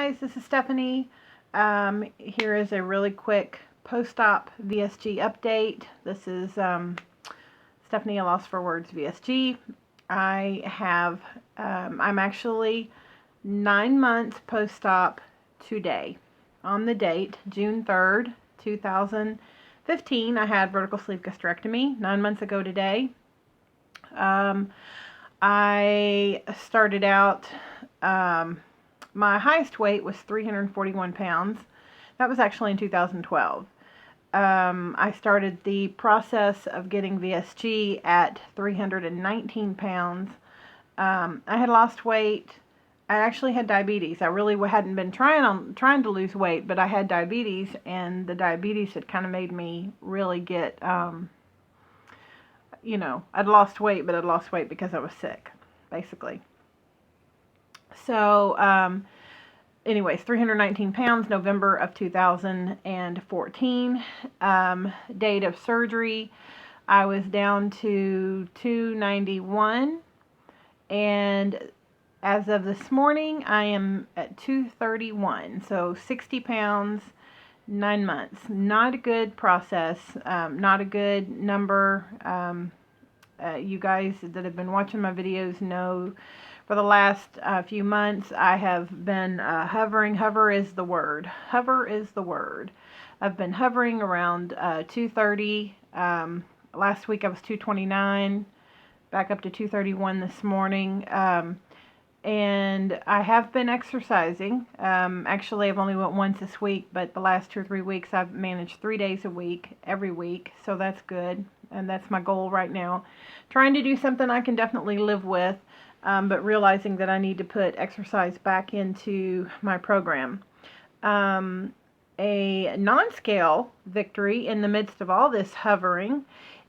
guys, this is Stephanie. Here is a really quick post-op VSG update. This is Stephanie, a Loss for Words VSG. I'm actually 9 months post-op today. On the date, June 3rd, 2015, I had vertical sleeve gastrectomy 9 months ago today. I started out, my highest weight was 341 pounds. That was actually in 2012. I started the process of getting VSG at 319 pounds. I had lost weight. I actually had diabetes. I really hadn't been trying to lose weight, but I had diabetes, and the diabetes had kind of made me really get, I'd lost weight, but I'd lost weight because I was sick, basically. So, anyways, 319 pounds, November of 2014. Date of surgery, I was down to 291, and as of this morning, I am at 231, so 60 pounds, 9 months. Not a good process, not a good number. You guys that have been watching my videos know for the last few months I have been hovering. Hover is the word. Hover is the word. I've been hovering around 230. Last week I was 229, back up to 231 this morning. And I have been exercising. Actually, I've only went once this week, but the last 2 or 3 weeks I've managed 3 days a week, every week, so that's good, and that's my goal right now. Trying to do something I can definitely live with, but realizing that I need to put exercise back into my program. A non-scale victory in the midst of all this hovering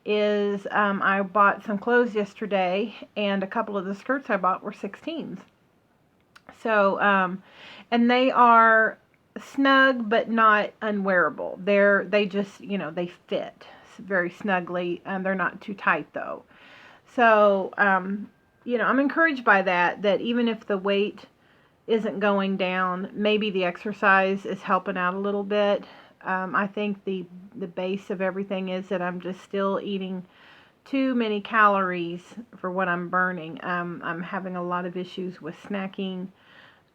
is I bought some clothes yesterday, and a couple of the skirts I bought were 16s. So, and they are snug but not unwearable. They just, they fit very snugly, and they're not too tight though. So, I'm encouraged by that even if the weight isn't going down, maybe the exercise is helping out a little bit. I think the base of everything is that I'm just still eating too many calories for what I'm burning. I'm having a lot of issues with snacking,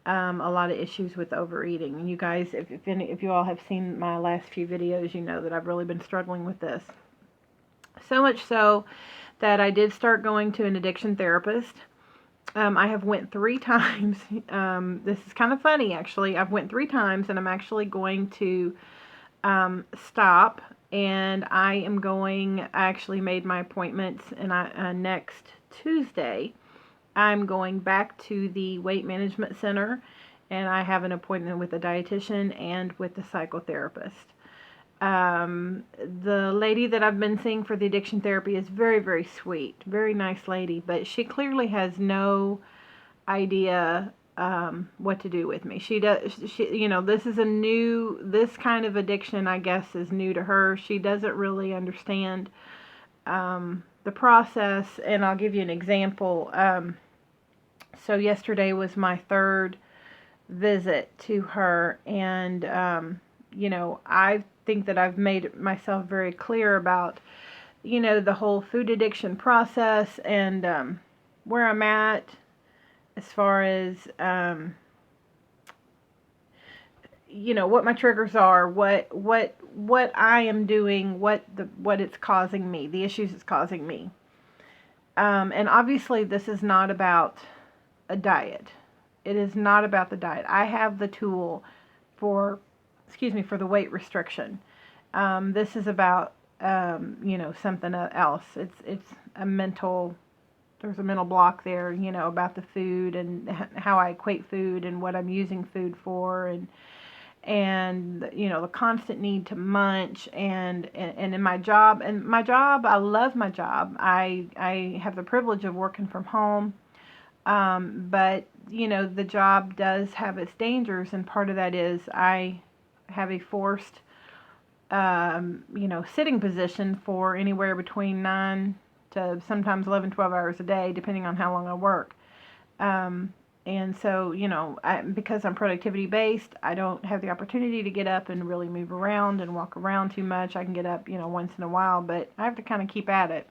a lot of issues with overeating. And you guys, if you all have seen my last few videos, you know that I've really been struggling with this. So much so that I did start going to an addiction therapist. I have went 3 times. This is kind of funny, actually. I've went 3 times, and I'm actually going to stop, and I actually made my appointments, and next Tuesday I'm going back to the weight management center, and I have an appointment with a dietitian and with the psychotherapist. The lady that I've been seeing for the addiction therapy is very, very sweet, very nice lady, but she clearly has no idea what to do with me. This kind of addiction, I guess, is new to her. She doesn't really understand the process, and I'll give you an example. So yesterday was my 3rd visit to her, and I think that I've made myself very clear about the whole food addiction process, and where I'm at as far as what my triggers are, what I am doing, what it's causing me, the issues it's causing me. And obviously this is not about a diet. It is not about the diet. I have the tool for the weight restriction. This is about something else. It's a mental. There's a mental block there, about the food and how I equate food and what I'm using food for, and the constant need to munch, and in my job, I love my job. I have the privilege of working from home, but the job does have its dangers, and part of that is I have a forced sitting position for anywhere between 9 to sometimes 11, 12 hours a day, depending on how long I work. And so, because I'm productivity based, I don't have the opportunity to get up and really move around and walk around too much. I can get up, once in a while, but I have to kind of keep at it.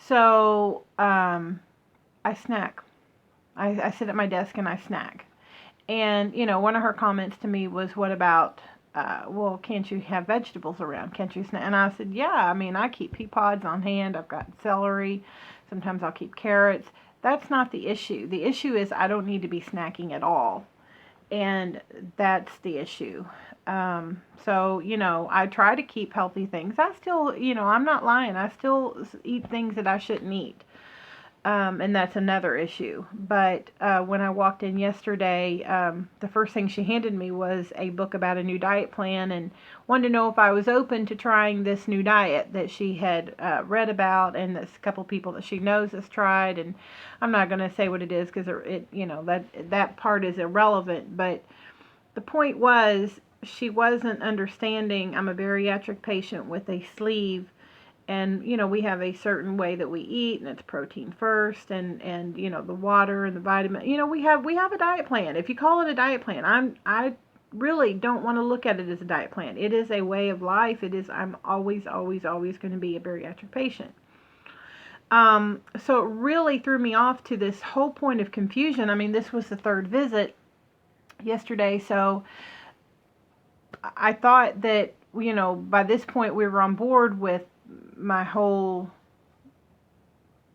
So I snack. I sit at my desk and I snack. And, one of her comments to me was, what about, well, can't you have vegetables around? Can't you snack? And I said, yeah, I mean, I keep pea pods on hand. I've got celery. Sometimes I'll keep carrots. That's not the issue. The issue is I don't need to be snacking at all. And that's the issue. So, I try to keep healthy things. I still, I'm not lying. I still eat things that I shouldn't eat. And that's another issue. But when I walked in yesterday, the first thing she handed me was a book about a new diet plan and wanted to know if I was open to trying this new diet that she had read about, and that a couple people that she knows has tried. And I'm not going to say what it is because that part is irrelevant. But the point was, she wasn't understanding. I'm a bariatric patient with a sleeve. And, we have a certain way that we eat, and it's protein first, and the water and the vitamin. We have a diet plan. If you call it a diet plan, I really don't want to look at it as a diet plan. It is a way of life. I'm always, always, always going to be a bariatric patient. So it really threw me off to this whole point of confusion. I mean, this was the third visit yesterday, so I thought that, by this point we were on board with my whole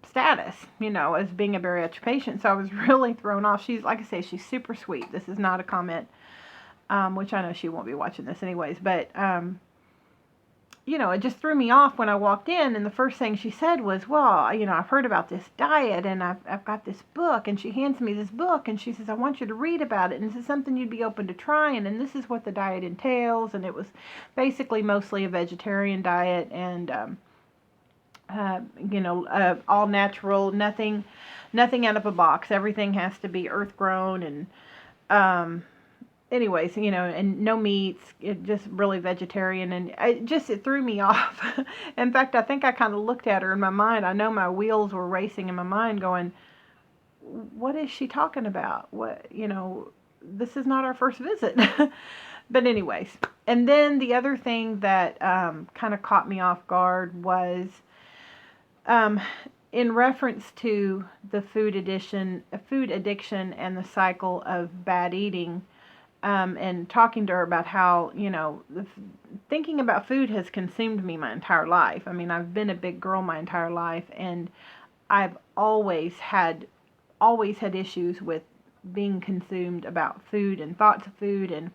status, as being a bariatric patient. So I was really thrown off. She's, like I say, she's super sweet. This is not a comment, which I know she won't be watching this anyways, but, it just threw me off when I walked in, and the first thing she said was, well, I've heard about this diet, and I've got this book, and she hands me this book, and she says, I want you to read about it, and this is something you'd be open to trying, and this is what the diet entails. And it was basically mostly a vegetarian diet, and all natural, nothing out of a box. Everything has to be earth grown, and anyways, and no meats. It just really vegetarian, and it threw me off. In fact, I think I kind of looked at her in my mind. I know my wheels were racing in my mind, going, "What is she talking about? What, this is not our first visit." But anyways, and then the other thing that kind of caught me off guard was, in reference to the food addiction and the cycle of bad eating, and talking to her about how, thinking about food has consumed me my entire life. I mean, I've been a big girl my entire life, and I've always had issues with being consumed about food and thoughts of food, and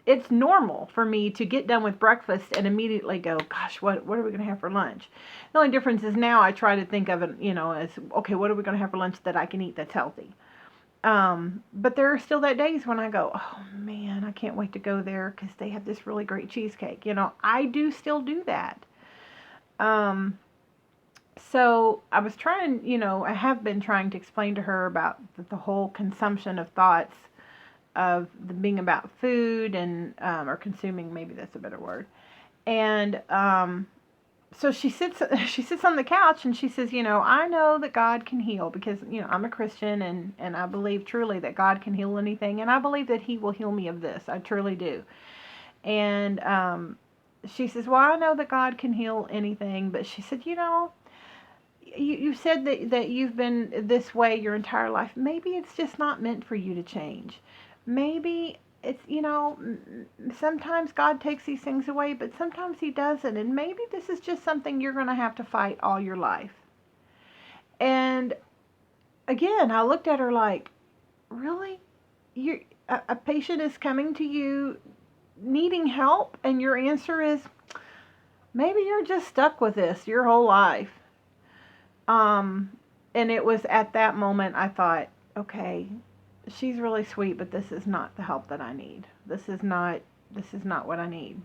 it's normal for me to get done with breakfast and immediately go, gosh, what are we going to have for lunch? The only difference is now I try to think of it, as, okay, what are we going to have for lunch that I can eat that's healthy? But there are still that days when I go, oh man, I can't wait to go there because they have this really great cheesecake. I do still do that. So I was trying, I have been trying to explain to her about the whole consumption of thoughts of being about food and, or consuming, maybe that's a better word. And, so she sits on the couch and she says, I know that God can heal because, I'm a Christian, and I believe truly that God can heal anything. And I believe that he will heal me of this. I truly do. And, she says, well, I know that God can heal anything, but she said, you said that you've been this way your entire life. Maybe it's just not meant for you to change. Maybe it's, sometimes God takes these things away, but sometimes he doesn't. And maybe this is just something you're going to have to fight all your life. And again, I looked at her like, really? A patient is coming to you needing help, and your answer is, maybe you're just stuck with this your whole life. And it was at that moment I thought, okay, she's really sweet, but this is not the help that I need. This is not what I need.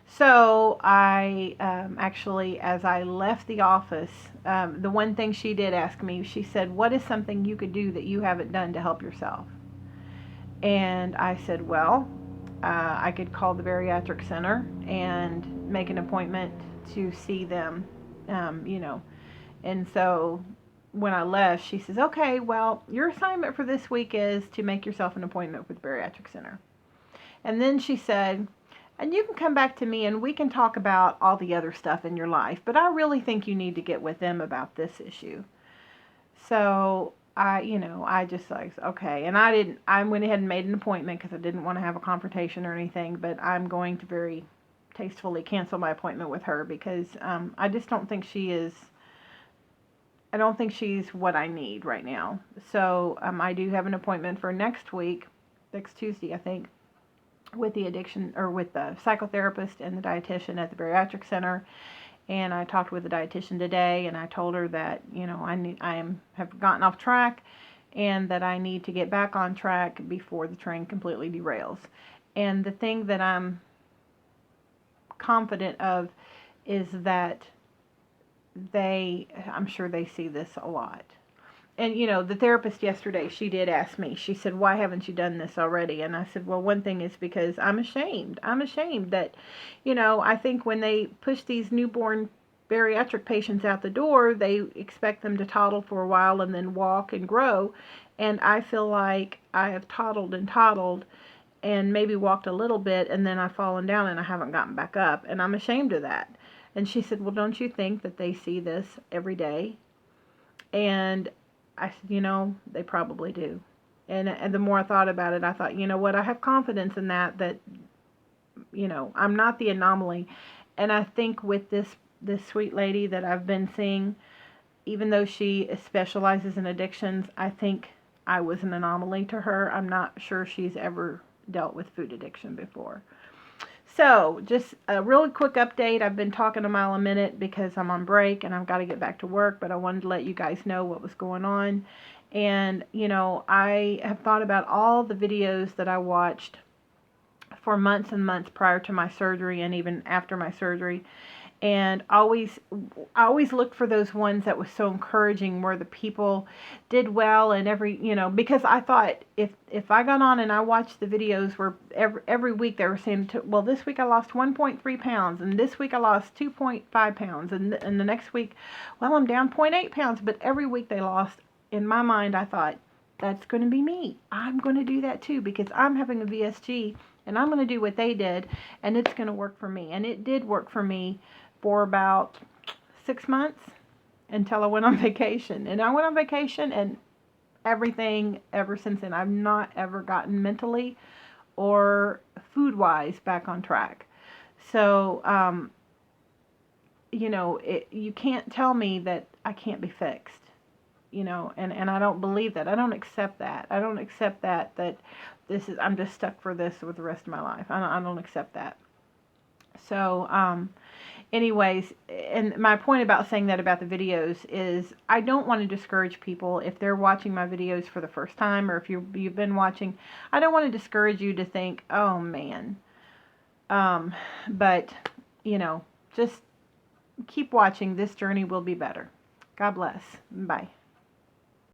So I actually, as I left the office, the one thing she did ask me, she said, what is something you could do that you haven't done to help yourself? And I said, well, I could call the bariatric center and make an appointment to see them, And so when I left, she says, okay, well, your assignment for this week is to make yourself an appointment with the Bariatric Center. And then she said, and you can come back to me and we can talk about all the other stuff in your life, but I really think you need to get with them about this issue. So I just like, okay. And I went ahead and made an appointment because I didn't want to have a confrontation or anything, but I'm going to very tastefully cancel my appointment with her because I just don't think I don't think she's what I need right now. So I do have an appointment for next week, next Tuesday, I think, with the psychotherapist and the dietitian at the Bariatric Center. And I talked with the dietitian today, and I told her that have gotten off track, and that I need to get back on track before the train completely derails. And the thing that I'm confident of is that I'm sure they see this a lot. And, the therapist yesterday, she did ask me, she said, why haven't you done this already? And I said, well, one thing is because I'm ashamed. I'm ashamed that, I think when they push these newborn bariatric patients out the door, they expect them to toddle for a while and then walk and grow. And I feel like I have toddled and maybe walked a little bit, and then I've fallen down and I haven't gotten back up. And I'm ashamed of that. And she said, well, don't you think that they see this every day? And I said, they probably do. And the more I thought about it, I thought, you know what, I have confidence in that I'm not the anomaly. And I think with this sweet lady that I've been seeing, even though she specializes in addictions, I think I was an anomaly to her. I'm not sure she's ever dealt with food addiction before. So, just a really quick update. I've been talking a mile a minute because I'm on break and I've got to get back to work, but I wanted to let you guys know what was going on. And, I have thought about all the videos that I watched for months and months prior to my surgery and even after my surgery. And I always looked for those ones that was so encouraging, where the people did well, and because I thought if I got on and I watched the videos where every week they were saying, well, this week I lost 1.3 pounds, and this week I lost 2.5 pounds, and the next week, well, I'm down 0.8 pounds, but every week they lost. In my mind, I thought, that's going to be me. I'm going to do that too, because I'm having a VSG, and I'm going to do what they did, and it's going to work for me. And it did work for me for about 6 months until I went on vacation. And I went on vacation, and everything ever since then, I've not ever gotten mentally or food-wise back on track. So, you can't tell me that I can't be fixed, and I don't believe that. I don't accept that. I don't accept that I'm just stuck for this with the rest of my life. I don't accept that. So, anyways, and my point about saying that about the videos is I don't want to discourage people if they're watching my videos for the first time, or if you've been watching. I don't want to discourage you to think, oh man. But, just keep watching. This journey will be better. God bless. Bye.